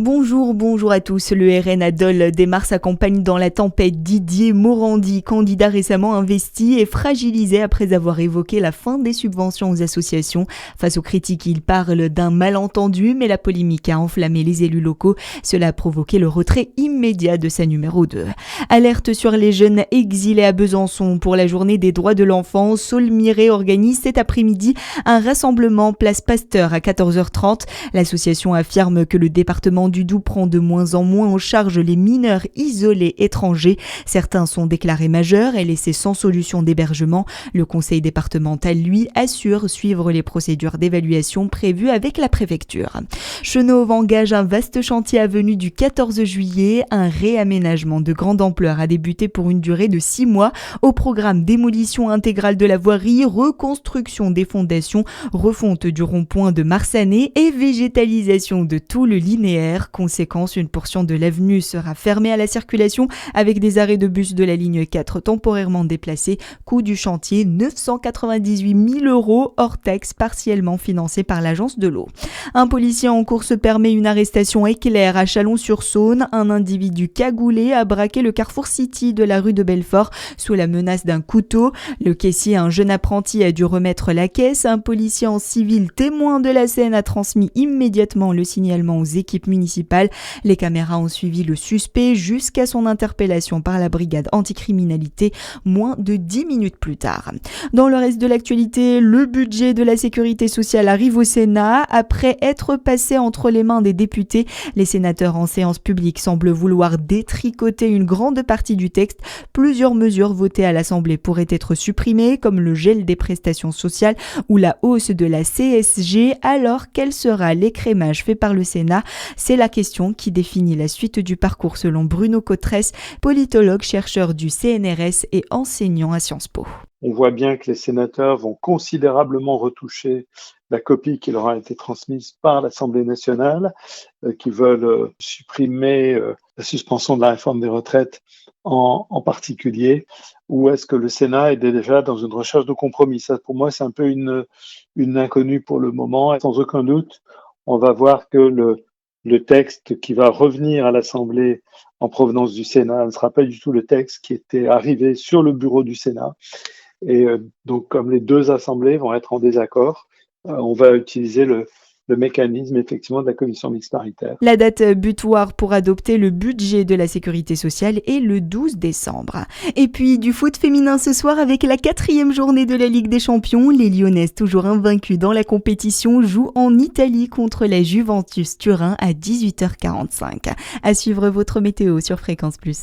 Bonjour à tous. Le RN à Dole démarre sa campagne dans la tempête. Didier Morandi, candidat récemment investi, est fragilisé après avoir évoqué la fin des subventions aux associations. Face aux critiques, il parle d'un malentendu, mais la polémique a enflammé les élus locaux. Cela a provoqué le retrait immédiat de sa numéro 2. Alerte sur les jeunes exilés à Besançon. Pour la journée des droits de l'enfant, Saul Miré organise cet après-midi un rassemblement place Pasteur à 14h30. L'association affirme que le département du Doubs prend de moins en moins en charge les mineurs isolés étrangers. Certains sont déclarés majeurs et laissés sans solution d'hébergement. Le conseil départemental, lui, assure suivre les procédures d'évaluation prévues avec la préfecture. Chenauve engage un vaste chantier avenue du 14 juillet. Un réaménagement de grande ampleur a débuté pour une durée de 6 mois. Au programme démolition intégrale de la voirie, reconstruction des fondations, refonte du rond-point de Marsanet et végétalisation de tout le linéaire. Conséquence, une portion de l'avenue sera fermée à la circulation avec des arrêts de bus de la ligne 4 temporairement déplacés. Coût du chantier 998 000 € hors taxe, partiellement financé par l'agence de l'eau. Un policier en course permet une arrestation éclair à Chalon-sur-Saône. Un individu cagoulé a braqué le Carrefour City de la rue de Belfort sous la menace d'un couteau. Le caissier, un jeune apprenti, a dû remettre la caisse. Un policier en civil témoin de la scène a transmis immédiatement le signalement aux équipes municipales. Les caméras ont suivi le suspect jusqu'à son interpellation par la brigade anticriminalité moins de 10 minutes plus tard. Dans le reste de l'actualité, le budget de la sécurité sociale arrive au Sénat. Après être passé entre les mains des députés, les sénateurs en séance publique semblent vouloir détricoter une grande partie du texte. Plusieurs mesures votées à l'Assemblée pourraient être supprimées, comme le gel des prestations sociales ou la hausse de la CSG. Alors, quel sera l'écrémage fait par le Sénat ? C'est la question qui définit la suite du parcours selon Bruno Cotresse, politologue, chercheur du CNRS et enseignant à Sciences Po. On voit bien que les sénateurs vont considérablement retoucher la copie qui leur a été transmise par l'Assemblée nationale, qui veulent supprimer la suspension de la réforme des retraites en particulier, ou est-ce que le Sénat est déjà dans une recherche de compromis ? Ça, pour moi, c'est un peu une inconnue pour le moment. Et sans aucun doute, on va voir que le texte qui va revenir à l'Assemblée en provenance du Sénat ne sera pas du tout le texte qui était arrivé sur le bureau du Sénat. Et donc, comme les deux assemblées vont être en désaccord, on va utiliser le mécanisme effectivement de la commission mixte paritaire. La date butoir pour adopter le budget de la sécurité sociale est le 12 décembre. Et puis du foot féminin ce soir avec la 4e journée de la Ligue des Champions. Les Lyonnaises, toujours invaincues dans la compétition, jouent en Italie contre la Juventus Turin à 18h45. À suivre votre météo sur Fréquence Plus.